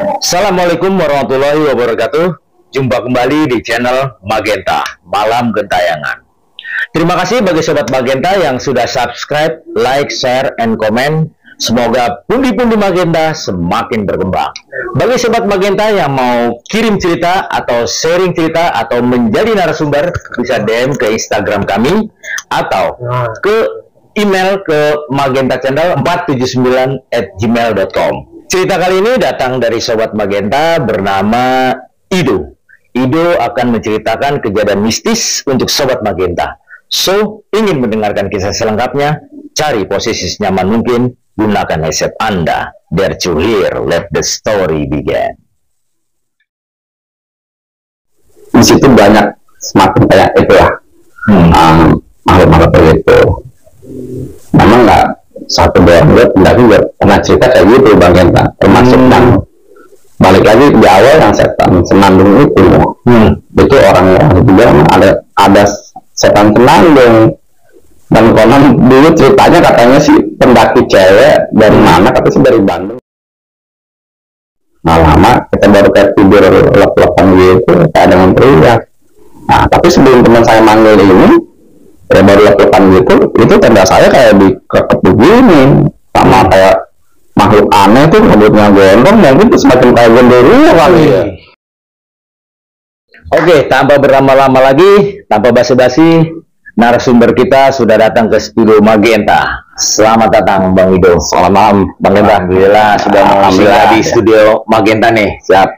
Assalamualaikum warahmatullahi wabarakatuh. Jumpa kembali di channel Magenta Malam Gentayangan. Terima kasih bagi sobat Magenta yang sudah subscribe, like, share, and comment. Semoga pundi-pundi Magenta semakin berkembang. Bagi sobat Magenta yang mau kirim cerita atau sharing cerita atau menjadi narasumber, bisa DM ke Instagram kami atau ke email ke magentachannel479@gmail.com. Cerita kali ini datang dari sobat Magenta bernama Ido. Ido akan menceritakan kejadian mistis untuk sobat Magenta. So, ingin mendengarkan kisah selengkapnya? Cari posisi senyaman mungkin, gunakan headset Anda. Dare to hear, let the story begin. Di situ banyak semakin kayak itu ya, makhluk-makhluk itu. Memang nggak satu dua pendaki juga pernah cerita kayak gitu Bang Genta, termasuk yang balik lagi di awal yang setan senandung itu orang juga ada setan senandung, dan konon dulu ceritanya katanya sih pendaki cewek dari mana, katanya sih dari Bandung. Nah lama kita baru kayak tidur lep-lepan gitu kayak dengan teriak. Nah tapi sebelum teman saya manggil ini kayak baru lep-lepan gitu, itu tenda saya kayak dikekep begini sama kayak makhluk aneh tuh, rambutnya gondrong, mungkin itu semakin kayak genderuwo kali ya. Oke, tanpa berlama-lama lagi, tanpa basa-basi, narasumber kita sudah datang ke studio Magenta. Selamat datang Bang Ido. Selamat malam Bang Genta. Alhamdulillah sudah mau singgah di studio Magenta nih. Siap.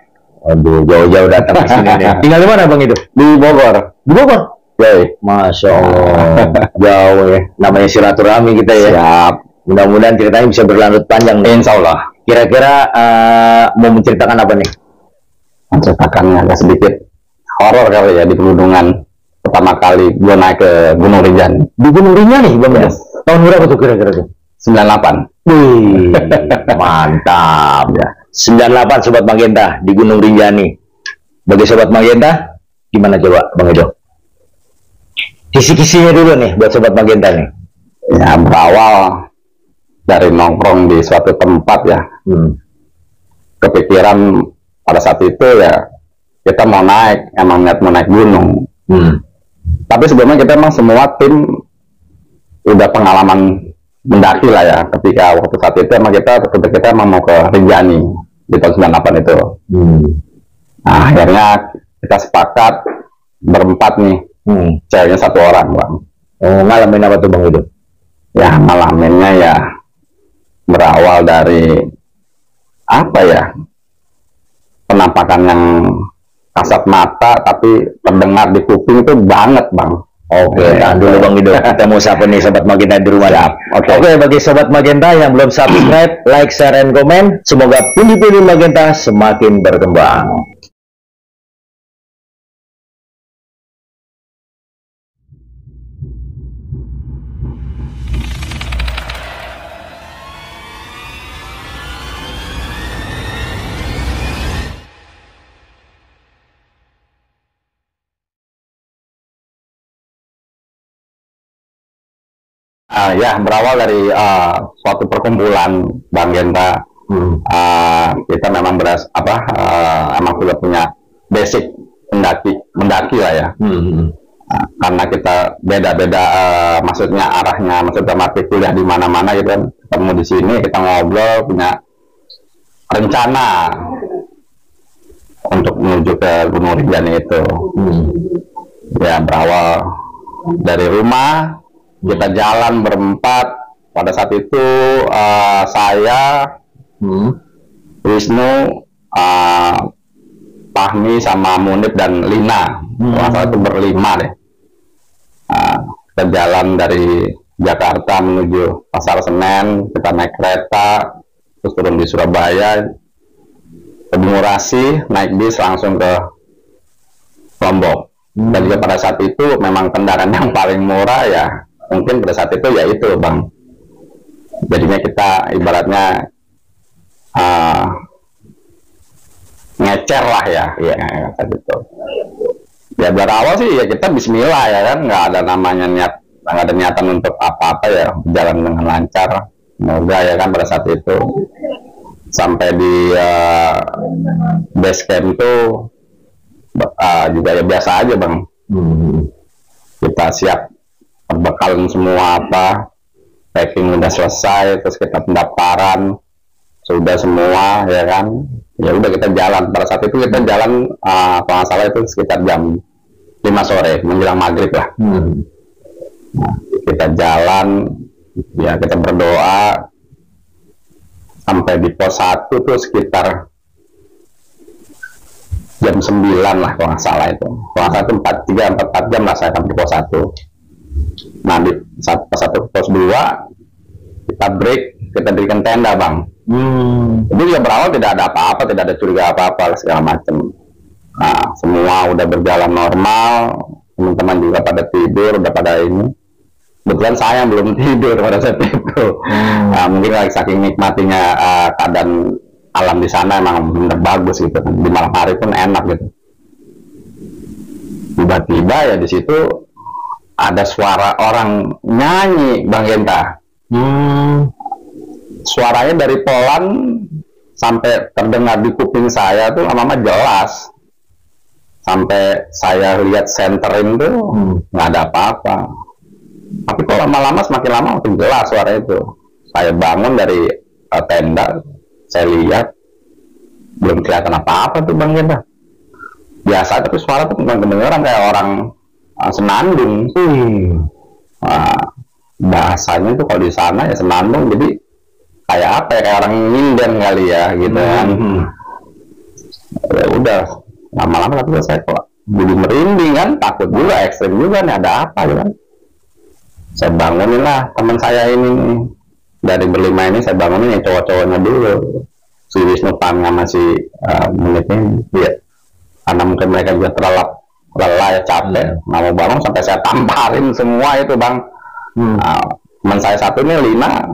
Aduh, jauh-jauh datang ke sini nih. Tinggal di mana Bang Ido? Di Bogor. Di Bogor? Yoi. Masya Allah. Jauh ya. Namanya silaturahmi kita ya. Siap. Mudah-mudahan ceritanya bisa berlanjut panjang nih. Insya Allah. Kira-kira mau menceritakan apa nih? Menceritakan agak sedikit horor kali ya, di pegunungan. Pertama kali gue naik ke Gunung Rinjani. Di Gunung Rinjani Bang Ido? Tahun berapa tuh kira-kira tuh? 98. Wih, mantap ya. 98 sobat Magenta di Gunung Rinjani. Bagi sobat Magenta, gimana coba Bang Ido? Kisi-kisinya dulu nih buat sobat Magenta nih. Ya berawal dari nongkrong di suatu tempat ya. Kepikiran pada saat itu ya kita mau naik, emang niat mau naik gunung. Tapi sebelumnya kita emang semua tim udah pengalaman mendaki lah ya. Ketika waktu saat itu emang kita emang mau ke Rinjani di tahun 98 itu. Nah akhirnya kita sepakat berempat nih. Ceweknya satu orang Bang. Oh, ngalamin apa tuh Bang Ido? Ya ngalaminnya ya berawal dari apa ya, penampakan yang kasat mata tapi terdengar di kuping itu banget Bang. Oke, tahan dulu Bang Ido. Kita mau sapa nih sobat Magenta di rumah. Oke, bagi sobat Magenta yang belum subscribe, like, share, and comment. Semoga pundi-pundi Magenta semakin berkembang. Ya berawal dari suatu perkumpulan Bang Genta. Kita memang emang sudah punya basic mendaki lah ya. Karena kita beda-beda, maksudnya arahnya, maksudnya mati kuliah di mana-mana gitu kan, ketemu di sini kita ngobrol, punya rencana untuk menuju ke Gunung Rinjani itu. Ya berawal dari rumah, kita jalan berempat. Pada saat itu saya, Wisnu, Fahmi sama Munib dan Lina. Saat itu berlima deh. Kita jalan dari Jakarta menuju Pasar Senen, kita naik kereta, terus turun di Surabaya, ke Bungurasi, naik bis langsung ke Lombok. Dan juga pada saat itu memang kendaraan yang paling murah ya, mungkin pada saat itu ya itu Bang. Jadinya kita ibaratnya ngecer lah ya, gitu. Ya berawal sih ya kita Bismillah ya kan, nggak ada namanya nggak ada niatan untuk apa-apa ya, jalan dengan lancar. Semoga ya kan pada saat itu sampai di base camp itu juga ya biasa aja bang. Kita siap perbekalan semua apa, packing udah selesai, terus kita pendaftaran sudah semua ya kan, ya udah kita jalan. Pada saat itu kita jalan kalau nggak salah itu sekitar jam 5 sore menjelang maghrib lah. Nah, kita jalan ya, kita berdoa sampai di pos 1 tuh sekitar jam 9 lah kalau nggak salah itu. Kalau nggak salah itu 4 jam lah saya sampai di pos 1. Nah di pos 1 pos 2 kita break, kita berikan tenda bang. Itu juga berawal tidak ada apa-apa, tidak ada curiga apa-apa segala macam. Nah semua udah berjalan normal, teman-teman juga pada tidur, udah pada ini. Kebetulan saya belum tidur pada saat itu. Nah, mungkin lagi saking nikmatinya keadaan alam di sana emang bener bagus gitu kan. Di malam hari pun enak gitu. Tiba-tiba ya di situ ada suara orang nyanyi Bang Genta. Suaranya dari pelan sampai terdengar di kuping saya tuh lama-lama jelas. Sampai saya lihat centering tuh nggak ada apa-apa. Tapi kok lama-lama semakin lama makin jelas suara itu. Saya bangun dari tenda, saya lihat belum kelihatan apa-apa tuh Bang Genta. Biasa tapi suara tuh kedengeran kayak orang senandung. Bahasanya tuh kalau di sana ya senandung, jadi kayak apa ya, kayak orang nyinden kali ya gitu kan. Ya udah lama-lama tapi saya kok jadi merinding kan, takut juga, ekstrim juga nih, ada apa gitu kan. Saya bangunin lah teman saya ini nih. Dari berlima ini saya bangunin ya cowok-cowoknya dulu, si Wisnu Pan sama si Menit ini ya. Karena mungkin mereka juga terlelap, lelah ya, capek, nggak mau bangun sampai saya tamparin semua itu bang. Teman saya satu ini Lina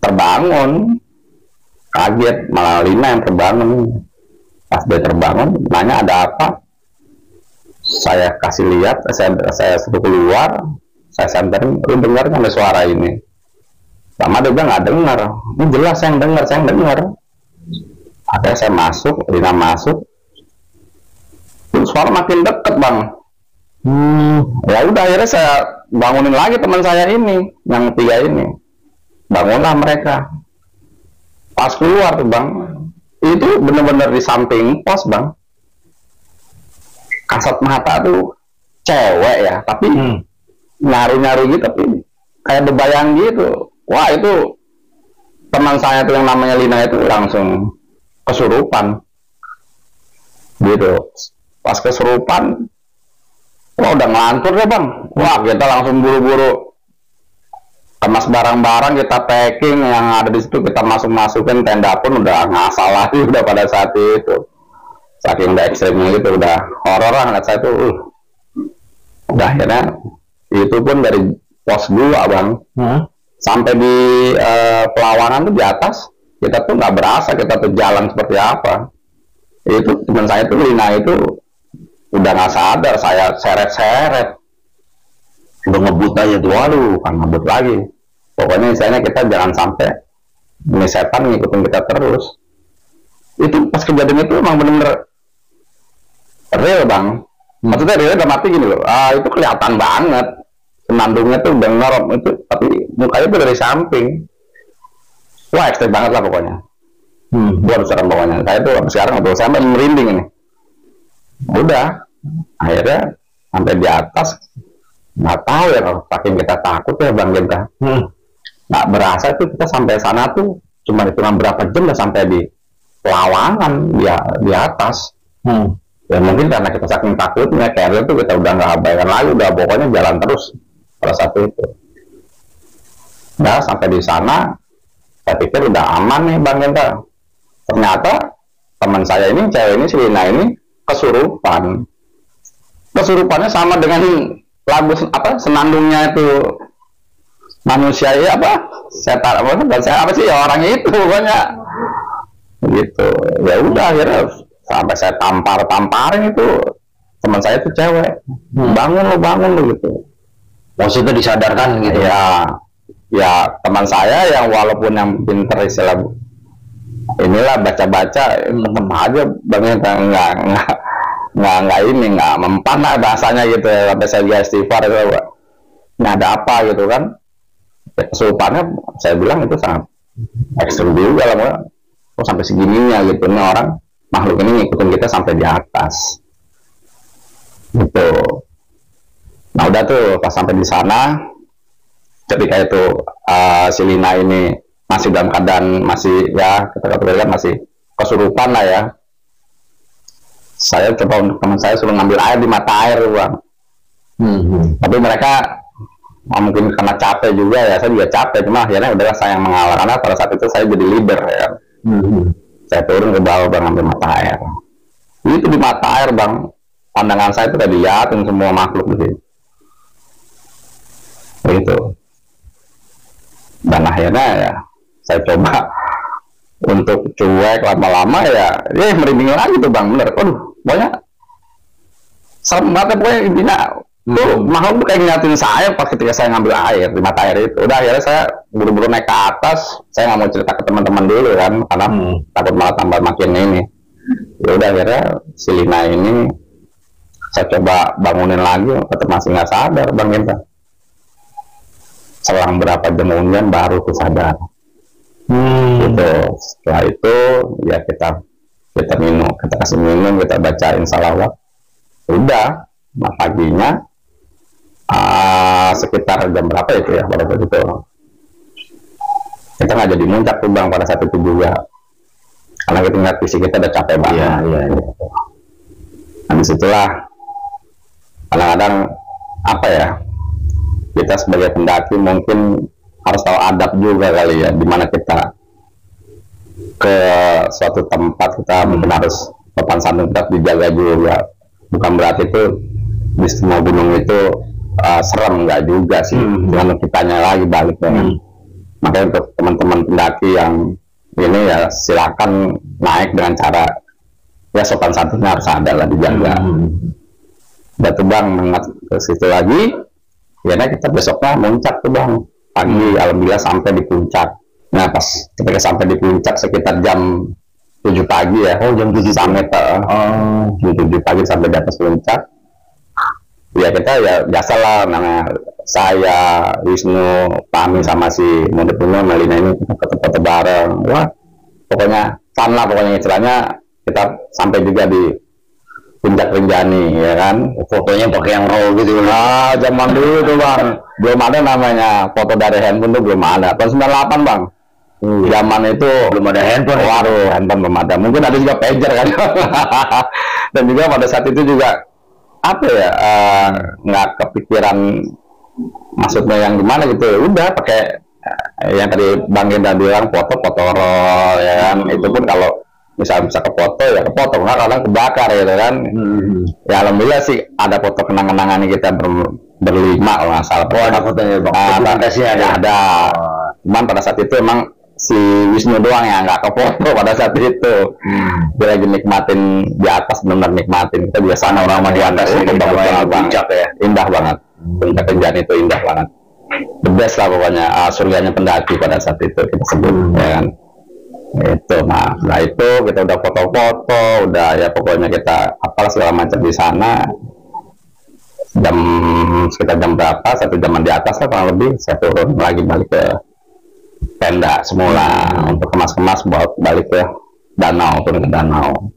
terbangun, kaget, malah Lina yang terbangun. Pas dia terbangun nanya ada apa, saya kasih lihat, saya suruh keluar, saya samperin, lu dengar nggak suara ini? Sama dia bilang nggak dengar, ini jelas saya yang dengar. Akhirnya saya masuk, Lina masuk, terus suara makin deket bang. Ya udah akhirnya saya bangunin lagi teman saya ini, yang 3 ini, bangunlah mereka. Pas keluar tuh bang, itu benar-benar di samping pos bang. Kasat mata tuh cewek ya, tapi nyaru-nyaru gitu, tapi kayak bebayang gitu. Wah itu teman saya tuh yang namanya Lina itu langsung kesurupan gitu. Pas kesurupan, wah udah ngelantur deh bang. Wah kita langsung buru-buru kemas barang-barang, kita packing yang ada di situ, kita masukin tenda pun udah ngasal lagi udah pada saat itu. Saking udah ekstrimnya gitu, udah horor lah ngeliat saya tuh. Udah akhirnya itu pun dari pos 2 bang, sampai di Pelawanan tuh di atas, kita tuh nggak berasa kita tuh jalan seperti apa. Itu teman saya tuh Lina itu udah nggak sadar, saya seret-seret, udah ngebut aja tuh, waduh kan ngebut lagi. Pokoknya misalnya kita jangan sampai ini setan ngikutin kita terus. Itu pas kejadian itu emang bener-bener real bang. Maksudnya real dalam arti gini loh, itu kelihatan banget senandungnya tuh denger itu, tapi mukanya tuh dari samping. Wah ekstrim banget lah pokoknya. Buat serem pokoknya. Saya tuh sekarang ngobrol sampai merinding ini. Udah akhirnya sampai di atas, nggak tahu ya kalau saking kita takut ya bang Genta. Nggak berasa tuh kita sampai sana tuh cuma hitungan berapa jam udah sampai di Pelawanan di atas. Ya mungkin karena kita saking takutnya, carrier tuh kita udah nggak abaikan lagi, udah pokoknya jalan terus pada saat itu. Nah sampai di sana saya pikir udah aman nih bang Genta. Ternyata teman saya ini, cewek ini, si Lina ini kesurupan. Kesurupannya sama dengan lagu apa senandungnya itu, manusia ya apa setan apa sih ya orangnya itu pokoknya gitu. Ya udah akhirnya sampai saya tamparin itu teman saya itu cewek, bangun lo gitu. Maksudnya disadarkan gitu ya. Ya teman saya yang walaupun yang pinter istilah inilah baca-baca tetap aja Bang Genta nggak ini nggak mempan lah bahasanya gitu ya. Sampai saya lihat istighfar itu nggak ada apa gitu kan, kesurupannya saya bilang itu sangat ekstrim juga lah, kok sampai segininya gitu, ini orang makhluk ini ngikutin kita sampai di atas gitu. Nah udah tuh pas sampai di sana, ketika itu si Lina ini masih dalam keadaan masih ya kita katakan masih kesurupan lah ya, saya coba untuk teman saya suruh ngambil air di mata air Bang. Tapi mereka mungkin karena capek juga ya, saya juga capek, cuma akhirnya udahlah saya yang mengalah karena pada saat itu saya jadi leader ya. Saya turun ke bawah Bang, ngambil mata air. Itu di mata air Bang, pandangan saya itu udah dilihatin semua makhluk gitu. Begitu. Dan akhirnya ya saya coba untuk cuek, lama-lama ya merinding lagi tuh Bang, bener. Aduh, pokoknya serem banget pokoknya intinya. Tuh makhluk kayak ngeliatin saya pas ketika saya ngambil air di mata air itu. Udah akhirnya saya buru-buru naik ke atas, saya nggak mau cerita ke teman-teman dulu kan, karena takut malah tambah makin ini. Ya udah akhirnya si Lina ini saya coba bangunin lagi, tetap masih nggak sadar Bang Genta. Selang berapa jam kemudian baru tuh sadar. Gitu. Setelah itu ya kita minum, kita kasih minum, kita bacain salawat. Udah, nah paginya sekitar jam berapa itu ya pada saat itu kita nggak jadi muncak tuh Bang pada saat itu juga, karena kita ngeliat fisik kita udah capek banget. Nah disitulah kadang-kadang apa ya, kita sebagai pendaki mungkin harus tahu adab juga kali ya, dimana kita ke suatu tempat kita mungkin harus sopan santun tetap dijaga juga. Bukan berarti itu di semua gunung itu serem, nggak juga sih, dengan kitanya lagi balik dengan. Makanya untuk teman-teman pendaki yang ini ya silakan naik dengan cara ya sopan santunnya harus ada lah, dijaga. Udah tuh Bang, mengat ke situ lagi ya, kita besoknya muncak tuh Bang pagi, alhamdulillah sampai di puncak. Nah pas ketika sampai di puncak sekitar jam 7 pagi ya, jam 7 sampai jam 7 pagi sampai di atas puncak. Ya kita ya biasa lah, namanya saya, Wisnu, Pami sama si Monde Puno, Melina ini kita foto-foto bareng. Wah pokoknya fun lah pokoknya, istilahnya kita sampai juga di Puncak Rinjani ya kan, fotonya pakai yang raw gitu. Nah zaman dulu tuh Bang, belum ada namanya foto dari handphone tuh, belum ada. Tahun 98 Bang, zaman itu belum ada handphone. Waduh, handphone belum ada, mungkin ada juga pager kan. Dan juga pada saat itu juga apa ya, nggak kepikiran maksudnya yang gimana gitu. Udah pakai yang tadi Bang Genta bilang foto roll ya kan. Itu pun kalau bisa ke foto ya ke foto, nggak kadang kebakar gitu kan. Ya alhamdulillah sih ada foto kenang-kenangan kita berlima kalau nggak salah. Ada fotonya Bang, ada. Cuman pada saat itu emang si Wisnu doang yang nggak ke foto pada saat itu. Dia lagi nikmatin di atas, benar nikmatin. Kita biasanya orang di atas itu puncak ya, indah banget. Puncak Rinjani itu indah banget, the best lah pokoknya, surganya pendaki pada saat itu kita sebut ya kan. Itu nah setelah itu kita udah foto-foto, udah ya pokoknya kita apalah segala macam di sana. Sekitar jam berapa, 1 jaman di atas lah kurang lebih, saya turun lagi balik ke tenda semula untuk kemas-kemas balik ke danau, turun ke danau.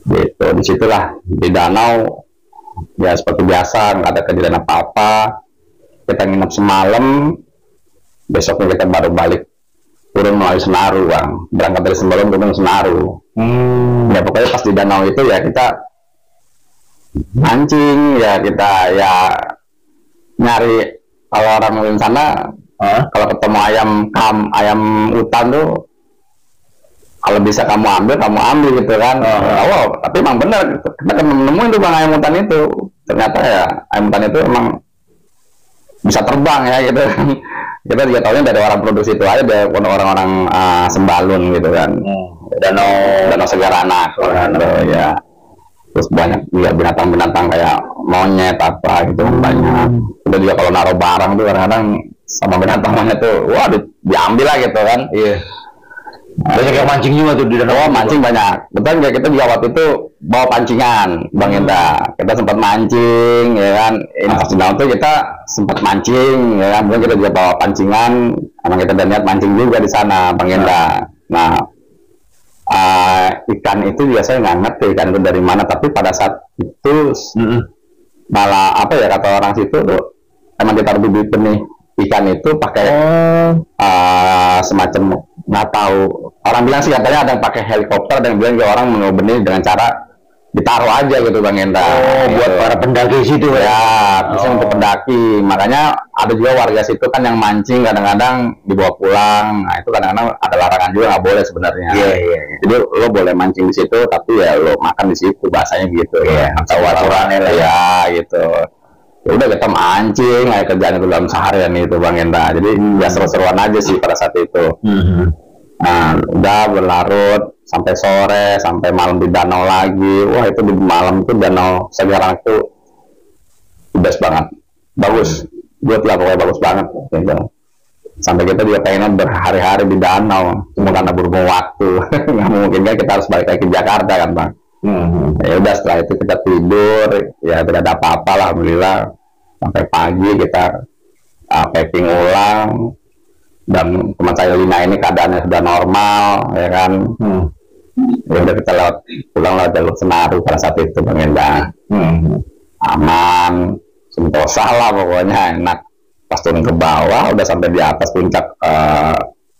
Gitu, disitulah di danau ya seperti biasa, nggak ada kejadian apa-apa. Kita nginep semalam, besoknya kita baru balik turun melalui Senaru Bang, berangkat dari Sembalun turun Senaru. Ya pokoknya pas di danau itu ya kita mancing ya, kita ya nyari, kalau orang di sana kalau ketemu ayam hutan tuh kalau bisa kamu ambil gitu kan. Tapi emang bener kita nemuin tuh Bang ayam hutan itu, ternyata ya ayam hutan itu emang bisa terbang ya gitu. Kita juga tahunya dari orang produksi itu aja, dari orang-orang Sembalun gitu kan. Danau Segara Anak ya. Terus banyak juga binatang-binatang kayak monyet apa gitu banyak. Kita juga kalau naruh barang tuh kadang-kadang sama binatang monyet tuh, wah diambil lah gitu kan. Banyak yang mancing juga tuh di danau. Oh, mancing banyak. Betul nggak, kita juga waktu itu bawa pancingan, Bang Enda. Kita sempat mancing, ya kan. Ini pas di danau tuh kita sempat mancing, ya kan. Kemudian kita juga bawa pancingan. Emang kita udah niat mancing juga di sana, Bang Enda. Nah, ikan itu biasanya nggak ngerti ikan itu dari mana. Tapi pada saat itu malah apa ya kata orang situ tuh, emang ditaruh di benih ikan itu pakai semacam, nggak tahu, orang bilang sih katanya ada yang pakai helikopter, dan bilang juga orang mengambil benih dengan cara ditaruh aja gitu Bang Enda. Buat para pendaki situ ya, bisa untuk pendaki. Makanya ada juga warga situ kan yang mancing kadang-kadang dibawa pulang. Nah itu kadang-kadang ada larangan juga, nggak boleh sebenarnya. Jadi lo boleh mancing di situ, tapi ya lo makan di situ, bahasanya gitu. Atau aturannya lah ya gitu. Ya udah kita mancing, kerjaan itu dalam seharian itu Bang Enda. Jadi ya seru-seruan aja sih pada saat itu. Nah udah berlarut sampai sore, sampai malam di danau lagi. Wah itu di malam itu danau Segarang itu best banget, bagus. Buat lah pokoknya bagus banget gitu. Sampai kita juga pengen berhari-hari di danau, cuma karena berhubung waktu nggak mungkin kan, kita harus balik lagi ke Jakarta kan Bang. Ya udah setelah itu kita tidur, ya tidak ada apa-apa lah, alhamdulillah. Sampai pagi kita packing ulang, dan teman saya Lina ini keadaannya sudah normal, ya kan. Ya udah kita pulang lewat jalur Senaru pada saat itu Bang Enda. Aman, sentosa lah pokoknya, enak. Pas turun ke bawah, udah sampai di atas puncak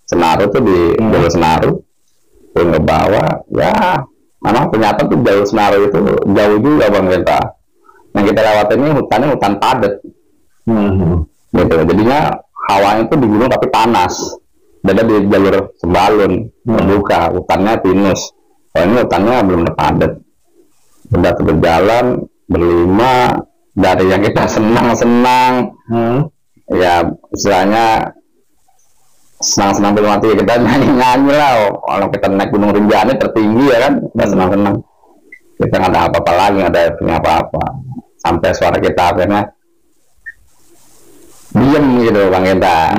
Senaru tuh di jalur Senaru, turun ke bawah, ya memang ternyata tuh jalur Senaru itu jauh juga Bang Enda. Yang kita lewat ini hutannya hutan padat, gitu. Jadinya hawanya itu di gunung tapi panas. Beda di jalur Sembalun terbuka, hutannya pinus. Kalau ini hutannya belum padat. Udah berjalan berlima, dari yang kita senang-senang, ya istilahnya senang-senang belum mati, kita nyanyi-nyanyi lah. Kalau kita naik Gunung Rinjani tertinggi ya kan, kita senang-senang. Kita nggak ada apa-apa lagi, nggak ada apa-apa. Sampai suara kita akhirnya diem gitu Bang Enda.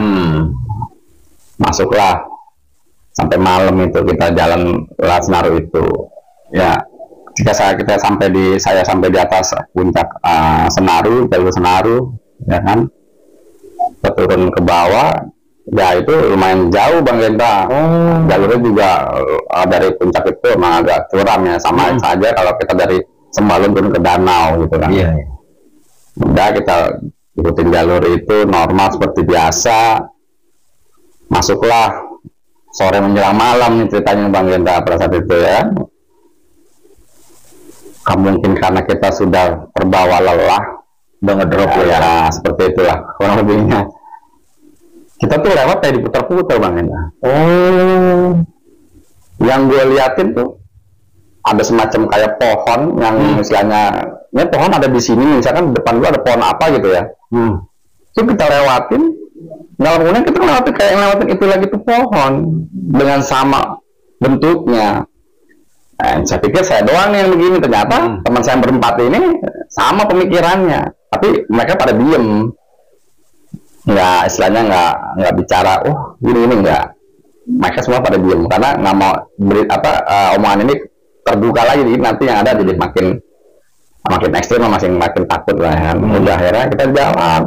Masuklah sampai malam itu kita jalan lewat Senaru itu. Ya, ketika saya sampai di atas puncak Senaru, jalur Senaru, ya kan. Kita turun ke bawah, ya itu lumayan jauh Bang Enda. Jalurnya juga dari puncak itu emang agak curam ya, sama saja kalau kita dari Sembalun turun ke danau gitu kan. Udah kita ikutin jalur itu normal seperti biasa. Masuklah sore menjelang malam nih ceritanya Bang Enda pada saat itu ya. Mungkin karena kita sudah terbawa lelah, udah ngedrop ya, seperti itulah kurang lebihnya. Kita tuh lewat kayak diputar-putar Bang Enda. Yang gue liatin tuh ada semacam kayak pohon yang misalnya, ya pohon ada di sini, misalkan depan gua ada pohon apa gitu ya. Itu kita lewatin, nggak kemudian kita lewatin kayak lewatin itu lagi tuh pohon dengan sama bentuknya. Saya pikir saya doang yang begini, ternyata teman saya yang berempat ini sama pemikirannya, tapi mereka pada diem, nggak istilahnya nggak bicara, ini nggak. Mereka semua pada diem karena nggak mau beri omongan ini terbuka lagi, jadi nanti yang ada jadi makin ekstrim, makin takut lah ya. Udah akhirnya kita jalan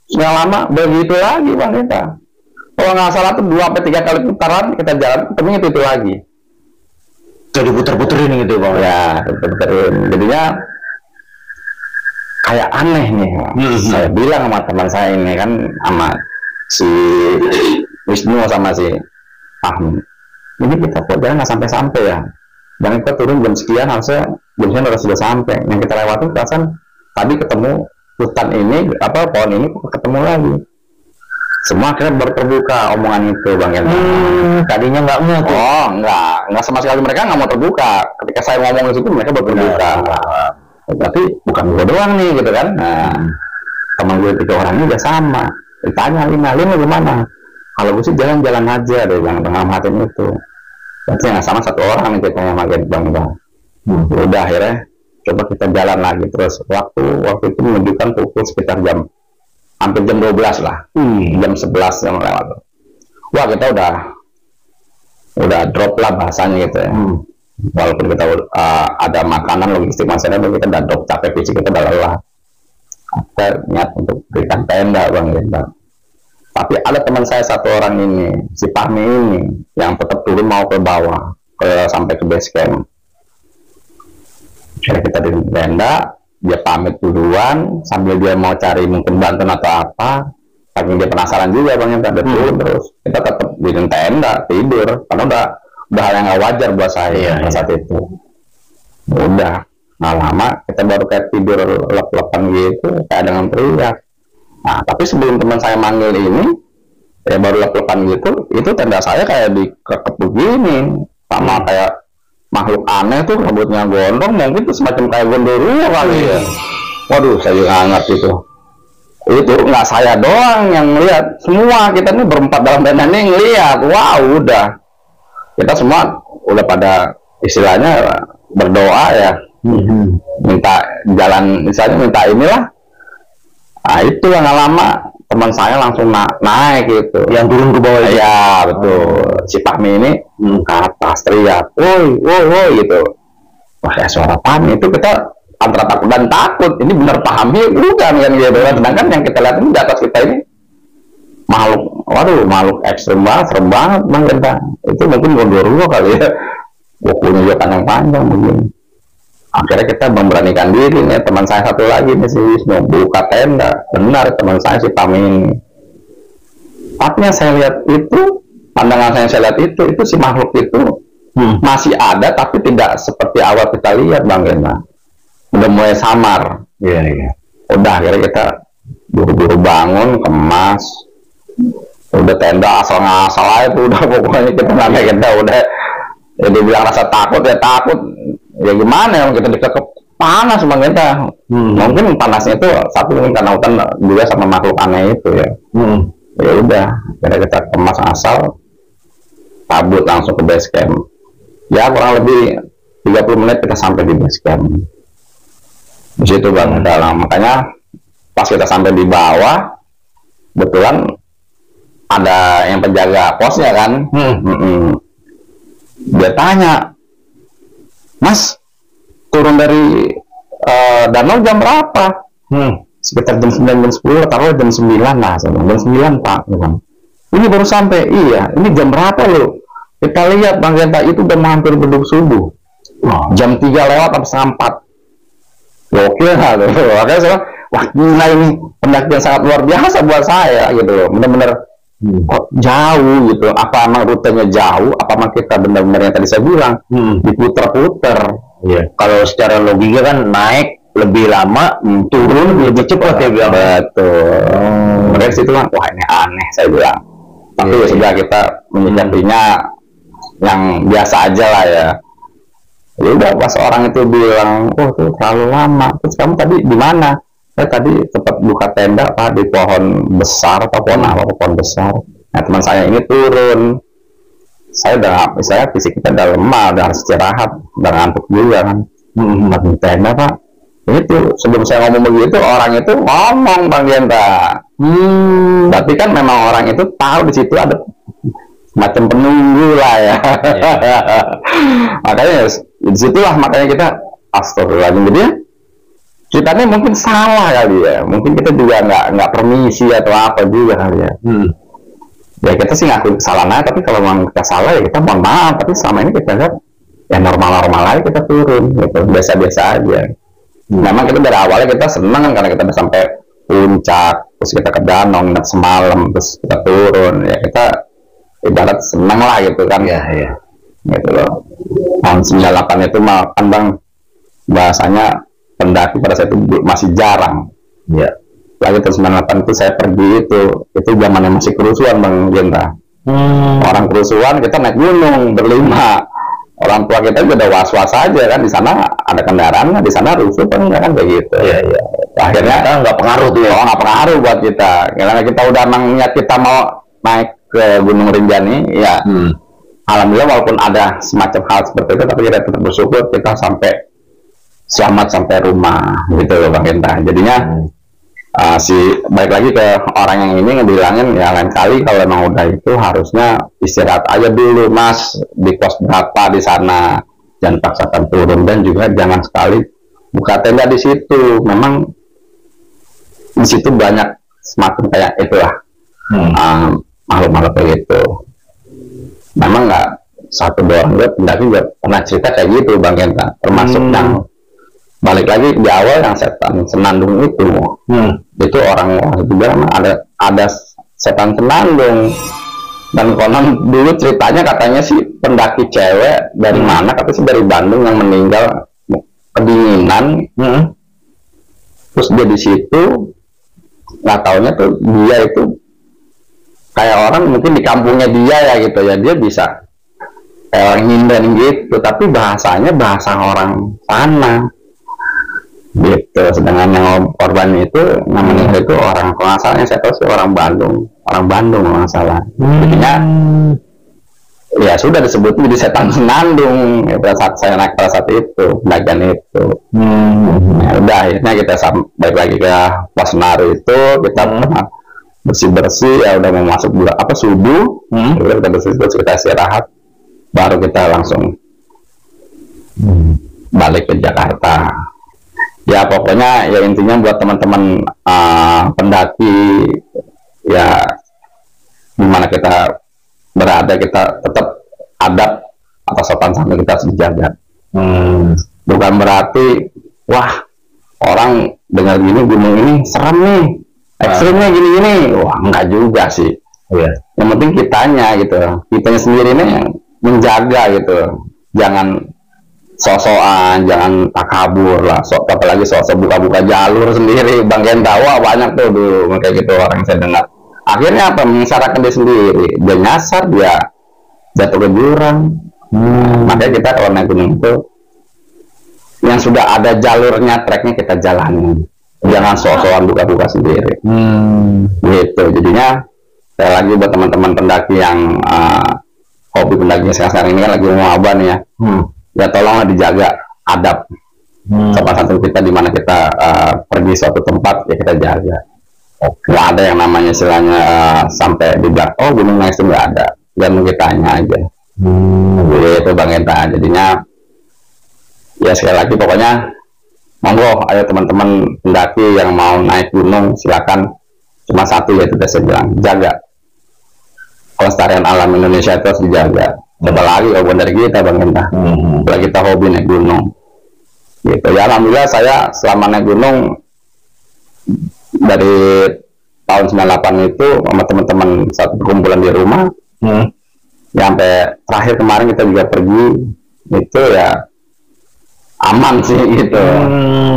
nggak lama begitu lagi Bang kita. Kalau nggak salah tuh 2-3 kali putaran kita jalan ketemu itu lagi. Jadi puter-puterin gitu Bang. Ya, puter-puterin. Jadinya kayak aneh nih. Saya bilang sama teman saya ini kan, sama si Wisnu sama si Fahmi. Ini kita kok jalan nggak sampai-sampai ya. Dan kita turun jam sekian, harusnya jam sekian sudah sampai. Yang kita lewatin perasaan tadi ketemu hutan ini, pohon ini ketemu lagi. Semua akhirnya baru terbuka omongan itu Bang Enda. Tadinya nggak mau tuh. Nggak sama sekali, mereka nggak mau terbuka. Ketika saya ngomong itu mereka baru terbuka. Tapi bukan gue doang nih gitu kan. Nah, teman gue 3 orang ini udah sama. Ditanya Lina gimana? Kalau gue sih jalan-jalan aja deh Bang, tengah matiin itu. Berarti nggak sama 1 orang nih ceritanya makin Bang. Udah akhirnya coba kita jalan lagi terus. Waktu itu menunjukkan pukul sekitar hampir jam 12 lah. Jam 11 yang lewat. Wah kita udah udah drop lah bahasanya gitu ya. Walaupun kita ada makanan logistik masyarakat, kita udah drop, capek fisik, kita udah lelah. Kita niat untuk berikan tenda Bang Genta. Tapi ada teman saya satu orang ini, si Fahmi ini, yang tetap turun mau ke bawah, sampai ke base camp. Jadi kita di tenda, dia pamit duluan, sambil dia mau cari mungkin bantuan atau apa. Saking dia penasaran juga Bang Genta, dia turun terus. Kita tetap di tenda, tidur, karena udah hal yang gak wajar buat saya saat itu. Udah, nggak lama kita baru kayak tidur lep-lepan gitu, kayak dengan teriak. Nah, tapi sebelum teman saya manggil ini, ya baru lep-lepan gitu, itu tenda saya kayak dikekep begini, sama kayak makhluk aneh tuh, rambutnya gondrong, mungkin itu semacam kayak gondoruo kali ya. Waduh, saya juga nggak ngerti tuh. Itu nggak saya doang yang lihat, semua kita ini berempat dalam tenda ini ngeliat. Wow, udah. Kita semua udah pada istilahnya berdoa ya, minta jalan, misalnya minta inilah. Nah itu yang nggak lama teman saya langsung naik gitu, yang turun ke bawah. Ya betul, si Fahmi ini ke atas teriak, woi woi woi gitu. Wah ya suara Fahmi itu kita antara takut dan takut, ini bener Fahmi bukan kan gitu. Sedangkan yang kita lihat ini di atas kita ini makhluk, waduh makhluk ekstrem banget, serem banget Bang Genta. Itu mungkin gondoruo kali ya, bukunya juga kan yang panjang mungkin. Akhirnya kita memberanikan diri nih, teman saya satu lagi nih si Wisnu buka tenda. Benar teman saya si Fahmi ini. Tapi yang saya lihat itu, pandangan saya lihat itu si makhluk itu masih ada, tapi tidak seperti awal kita lihat Bang Genta. Udah mulai samar. Iya. Udah akhirnya kita buru-buru bangun, kemas. Udah tenda asal-ngasal aja tuh, udah pokoknya kita kita udah. Ya dibilang rasa takut ya takut. Ya gimana ya, kita dikekep panas Bang Genta. Mungkin panasnya itu satu mungkin karena hutan juga sama makhluk aneh itu ya. Ya udah, kita kemas asal, kabut langsung ke base camp. Ya kurang lebih 30 menit kita sampai di base camp. Di situ Bang Genta. Makanya pas kita sampai di bawah, kebetulan ada yang penjaga posnya kan. Dia tanya, Mas, turun dari danau jam berapa? Sekitar jam 9, jam 10, taruh jam 9 lah. Jam 9 Pak. Ini baru sampai. Iya, ini jam berapa lo? Kita lihat Bang Genta itu udah hampir beduk subuh. Jam 3 lewat sampai setengah 4. Oke lah loh. Makanya saya, wah gila ini pendakian sangat luar biasa buat saya gitu loh. Bener-bener kok jauh gitu, apa emang rutenya jauh, apa emang kita benar-benar yang tadi saya bilang diputer-puter. Kalau secara logika kan naik lebih lama, turun lebih cepat ya bilang. Betul. Dari situ kan, wah ini aneh saya bilang. Tapi ya sudah kita menyikapinya yang biasa aja lah ya. Ya udah pas orang itu bilang, oh itu terlalu lama. Terus kamu tadi di mana? Saya tadi tempat buka tenda Pak di pohon besar atau pohon besar. Nah teman saya ini turun. Saya udah, misalnya fisik kita udah lemah, udah harus istirahat, udah ngantuk juga kan. Di tenda Pak. Itu sebelum saya ngomong begitu, orang itu ngomong Bang Genta. Tapi kan memang orang itu tahu di situ ada macam penunggu lah ya. Makanya disitulah makanya kita astagfirullahaladzim. Jadi kita ini mungkin salah kali ya, mungkin kita juga nggak permisi atau apa juga kali ya. Ya kita sih ngakuin kesalahan, tapi kalau memang kita salah ya kita mohon maaf. Tapi selama ini kita lihat ya normal-normal aja, kita turun gitu, biasa-biasa aja. Memang kita dari awalnya kita senang kan karena kita udah sampai puncak, terus kita ke danau nginep semalam, terus kita turun ya, kita ibarat senang lah gitu kan. Gitu loh. Tahun 98 itu mah kan Bang, bahasanya pendaki pada saat itu masih jarang. Lagi tahun 98 itu saya pergi itu zamannya masih kerusuhan Bang Genta. Orang kerusuhan, kita naik gunung berlima. Orang tua kita juga udah was-was aja kan, di sana ada kendaraan, di sana rusuh kan kayak gitu. Akhirnya nggak pengaruh tuh ya. Nggak pengaruh buat kita. Karena kita udah niat kita mau naik ke Gunung Rinjani ya. Alhamdulillah walaupun ada semacam hal seperti itu, tapi kita tetap bersyukur kita selamat sampai rumah gitu loh Bang Genta. Jadinya si balik lagi ke orang yang ini ngebilangin ya lain kali kalau emang udah itu harusnya istirahat aja dulu mas di kos berapa di sana, jangan paksakan turun, dan juga jangan sekali buka tenda di situ. Memang di situ banyak semakin kayak itulah makhluk-makhluk kayak gitu. Memang nggak satu dua orang pendaki juga pernah cerita kayak gitu Bang Genta, termasuk yang balik lagi di awal yang setan senandung itu. Itu orang itu bilang ada setan senandung, dan konon dulu ceritanya katanya sih pendaki cewek dari mana, katanya sih dari Bandung, yang meninggal kedinginan. Terus dia di situ nggak taunya tuh dia itu kayak orang mungkin di kampungnya dia ya gitu ya, dia bisa kayak orang nyinden gitu, tapi bahasanya bahasa orang sana gitu. Sedangkan yang korban itu namanya itu orang, kalau nggak salahnya saya tahu sih orang Bandung kalau nggak salah. Jadinya ya sudah disebut jadi setan senandung ya, pada saat saya naik pada saat itu pendakian itu. Ya udah akhirnya kita balik lagi ke pos Senaru itu, kita bersih ya udah mau masuk bulan subuh. Kita bersih kita istirahat, baru kita langsung balik ke Jakarta. Ya pokoknya ya intinya buat teman-teman pendaki ya dimana kita berada, kita tetap adab atau sopan santun kita harus dijaga. Bukan berarti wah orang dengar gini gunung ini serem nih, ekstrimnya gini-gini, wah enggak juga sih. Yang penting kitanya sendiri ini yang menjaga gitu, jangan sok-sokan, jangan takabur lah, apalagi sok-sok buka-buka jalur sendiri. Bang Genta, wah banyak tuh dulu kayak gitu orang saya dengar. Akhirnya apa, menyengsarakan dia sendiri, dia nyasar, dia jatuh ke jurang. Makanya kita kalau naik gunung itu yang sudah ada jalurnya, treknya kita jalani, jangan sok-sokan buka-buka sendiri. Gitu. Jadinya saya lagi buat teman-teman pendaki yang hobi pendaki sekarang ini kan lagi mau aban ya. Ya tolonglah dijaga adab sopan santun kita di mana kita pergi suatu tempat, ya kita jaga. Nggak ada yang namanya istilahnya sampai dibilang gunung naik itu nggak ada, dan kitanya aja. Jadi itu Bang Genta. Jadinya ya sekali lagi pokoknya monggo, ayo teman-teman pendaki yang mau naik gunung silakan. Cuma satu ya itu saya bilang, jaga kelestarian alam Indonesia itu harus dijaga. Coba lagi kalau dari kita Bang Genta, kalau kita hobi naik gunung gitu ya. Alhamdulillah saya selama naik gunung dari tahun 98 itu sama teman-teman satu perkumpulan di rumah, ya sampai terakhir kemarin kita juga pergi itu ya aman sih gitu.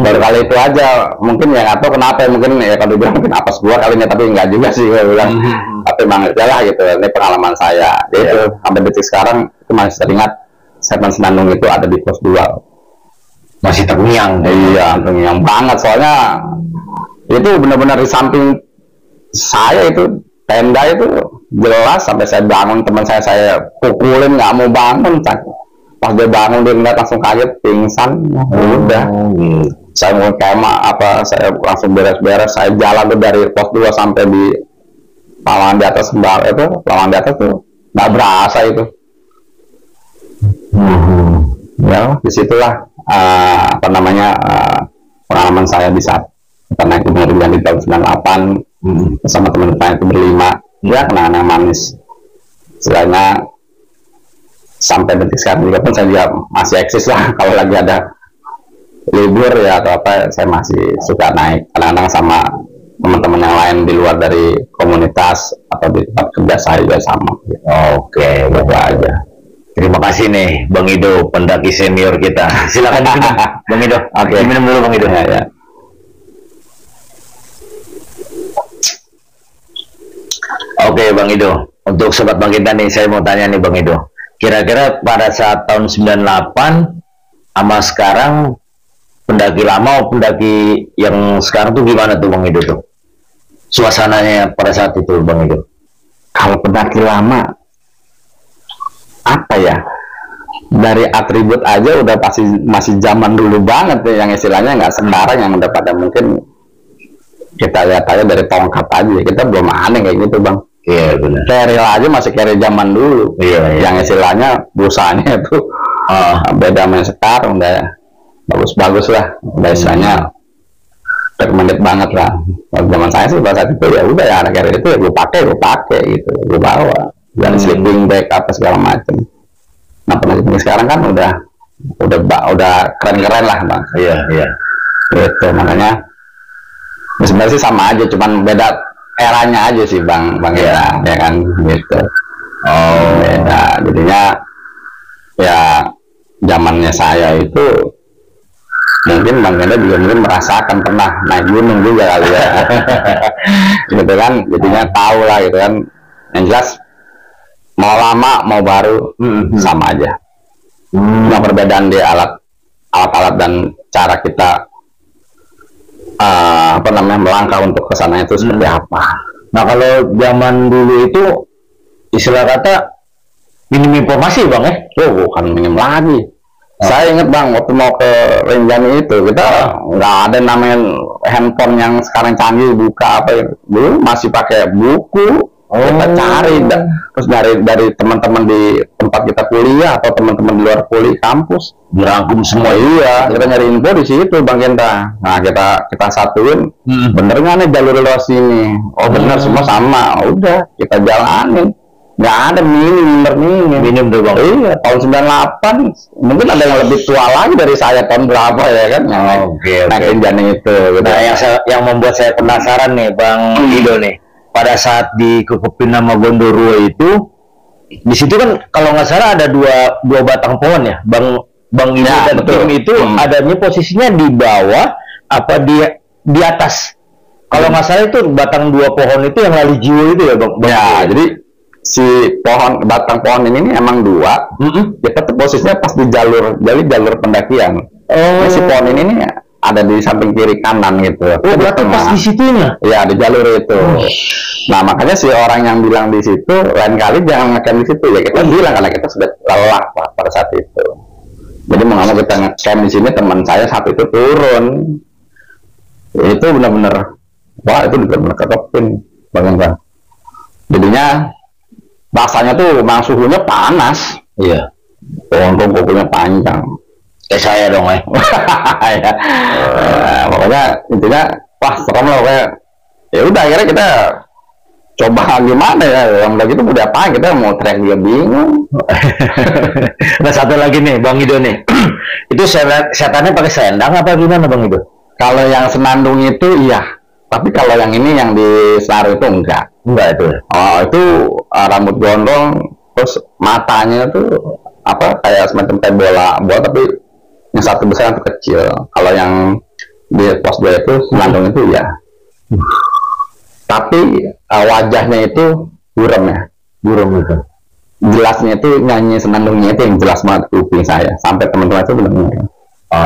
Baru kali itu aja mungkin ya nggak tahu kenapa ya, mungkin ya kalau dibilang mungkin apes gua kalinya, tapi nggak juga sih gua bilang. Tapi emang lah gitu, ini pengalaman saya. Itu sampai detik sekarang itu masih teringat setan senandung itu ada di pos 2. Masih terngiang. Iya, terngiang banget, soalnya itu benar-benar di samping saya itu tenda itu jelas, sampai saya bangun teman saya pukulin nggak mau bangun. Pas dia bangun dia ngeliat langsung kaget pingsan. Udah saya mau kemah saya langsung beres-beres, saya jalan tuh dari pos 2 sampai di lawangan di atas lawangan di atas tuh nggak berasa itu. Ya disitulah pengalaman saya di saat kita naik gunung Rinjani di tahun 98 bersama teman-teman itu berlima. Ya kenangan yang manis. Istilahnya sampai detik sekarang juga pun saya juga masih eksis lah. Kalau lagi ada libur ya atau apa, saya masih suka naik kadang-kadang sama teman-teman yang lain di luar dari komunitas atau di tempat kerja saya juga sama. Oke, gitu aja. Terima kasih nih Bang Ido, pendaki senior kita. Silakan diminum Bang Ido. Oke, minum dulu Bang Ido. Ya. Oke Bang Ido, untuk sobat Bang Genta nih saya mau tanya nih Bang Ido. Kira-kira pada saat tahun 98 sama sekarang, pendaki lama atau pendaki yang sekarang tuh gimana tuh Bang Ido tuh? Suasananya pada saat itu Bang Ido. Kalau pendaki lama apa ya, dari atribut aja udah masih zaman dulu banget ya, yang istilahnya nggak sekarang yang udah pada mungkin kita lihat aja dari tongkat aja, kita belum aneh kayak gitu bang. Iya benar. Keril aja masih keril zaman dulu. Iya. Yang istilahnya busanya itu beda sama sekarang, udah bagus-bagus lah. Udah istilahnya recommended banget lah. Kalau zaman saya sih pada saat itu ya udah ya anak keril itu ya gue pakai gitu, gue bawa. Dan sleeping bag apa segala macam. Nah penelitian sekarang kan udah keren-keren lah bang. Iya. Gitu makanya sebenarnya sih sama aja, cuman beda eranya aja sih bang ya kan gitu. Beda, jadinya ya zamannya saya itu mungkin bang Genda juga mungkin merasakan pernah naik gunung juga kali ya. Gitu kan, jadinya tahu lah gitu kan. Yang jelas mau lama mau baru sama aja. Cuma perbedaan di alat-alat dan cara kita melangkah untuk kesana itu seperti apa. Nah kalau zaman dulu itu istilah kata minim informasi bang ya? Oh bukan minim lagi. Saya ingat bang waktu mau ke Rinjani itu kita nggak ada namanya handphone yang sekarang canggih buka apa ya. Dulu masih pakai buku. Kita cari terus dari teman-teman di tempat kita kuliah atau teman-teman di luar kuliah kampus dirangkum semua. Iya, kita nyari info di situ bang Genta. Nah kita satuin bener nggak nih jalur lewat sini? Oh bener semua sama. Udah kita jalanin. Nggak ada minim tuh bang. Iya, tahun 98 mungkin ada yang lebih tua lagi dari saya tahun berapa ya kan? Naik Rinjani itu. Gitu. Nah yang membuat saya penasaran nih bang Ido nih. Pada saat di Kukupin nama Gondoruo itu, di situ kan kalau nggak salah ada dua batang pohon ya, bang Ido dan tim itu adanya posisinya di bawah apa di atas. Kalau nggak salah itu batang dua pohon itu yang lali jiwo itu ya bang. Ya, jadi si batang pohon ini emang dua, kita tuh posisinya pas di jalur pendakian. Si pohon ini nih ada di samping kiri kanan gitu. Berarti pas di situnya? Ya di jalur itu. Nah makanya si orang yang bilang di situ lain kali jangan ngecamp di situ ya, kita bilang karena kita sudah lelah pada saat itu. Jadi mau kita ngecamp di sini, teman saya satu itu turun. Itu benar-benar wah itu benar-benar ketopin bang. Jadinya rasanya tuh memang suhunya panas. Iya. Pohon kukunya panjang. Kayak saya dong ya. Pokoknya intinya wah serem lah kayak. Ya udah akhirnya kita coba gimana ya, yang lagi itu udah apa kita mau trek dia bingung. Nah satu lagi nih bang Ido nih. Itu setannya pakai selendang apa gimana bang Ido? Kalau yang senandung itu iya, tapi kalau yang ini yang di Senaru itu enggak itu. Oh itu rambut gondrong, terus matanya tuh apa kayak semacam kayak bola tapi yang satu besar yang kecil. Kalau yang di pos 2 itu senandung itu ya. Tapi wajahnya itu buram itu. Jelasnya itu nyanyi senandungnya itu yang jelas banget kuping saya. Sampai teman-teman itu benar-benar.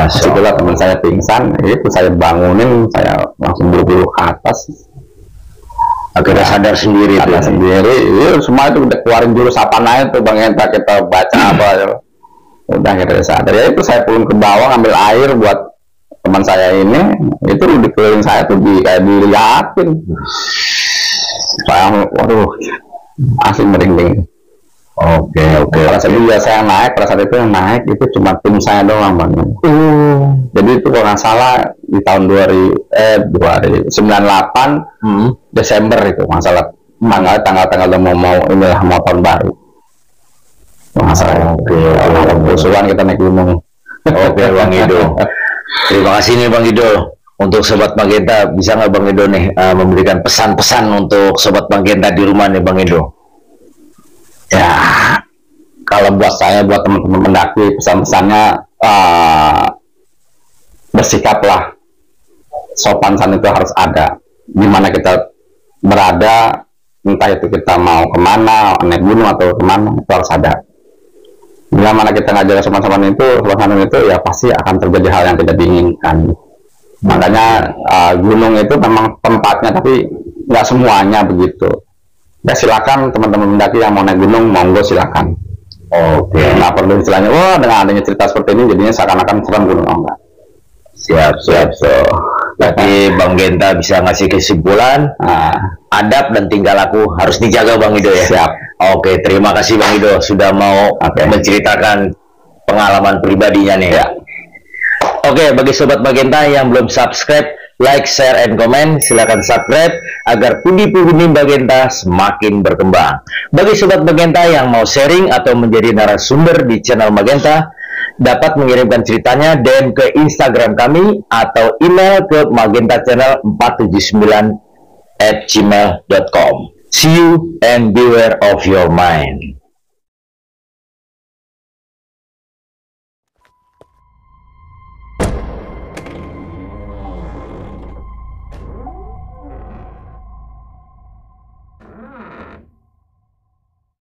Setelah teman saya pingsan, itu saya bangunin, saya langsung buru-buru ke atas. Akhirnya sadar sendiri. Semua itu udah keluarin jurus apa naik tuh bang Enta, kita baca apa ya. Udah akhirnya sadar ya, itu saya turun ke bawah ngambil air buat teman saya ini, itu di keliling saya tuh kayak diliatin. Saya waduh asli merinding. Oke. Pada saat itu saya naik, pada saat itu yang naik itu cuma tim saya doang bang. Jadi itu kalau nggak salah di tahun 2098 Desember itu masalah tanggal udah mau tahun baru. Masalah usulan kita naik gunung. Oke bang Ido. Terima kasih nih bang Ido. Untuk sobat Magenta, bisa nggak bang Ido nih memberikan pesan-pesan untuk sobat Magenta di rumah nih bang Ido? Ya, kalau buat saya, buat teman-teman pendaki, pesan-pesannya bersikaplah, sopan santun itu harus ada. Dimana kita berada, entah itu kita mau kemana, naik gunung atau kemana, itu harus ada. Bila mana kita nggak jaga sopan santun itu, ya pasti akan terjadi hal yang tidak diinginkan. Makanya gunung itu memang tempatnya, tapi nggak semuanya begitu. Ya silakan teman-teman mendaki yang mau naik gunung, monggo silakan. Oke. Nah perlu istilahnya, wah dengan adanya cerita seperti ini jadinya seakan-akan serem gunung, enggak. Siap. Tapi Bang Genta bisa ngasih kesimpulan, adab dan tingkah laku harus dijaga Bang Ido ya. Siap. Oke, terima kasih Bang Ido sudah mau menceritakan pengalaman pribadinya nih ya. Oke, bagi Sobat Magenta yang belum subscribe, like, share, and comment, silakan subscribe agar pundi-pundi Magenta semakin berkembang. Bagi Sobat Magenta yang mau sharing atau menjadi narasumber di channel Magenta, dapat mengirimkan ceritanya DM ke Instagram kami atau email ke magentachannel479@gmail.com. See you and beware of your mind.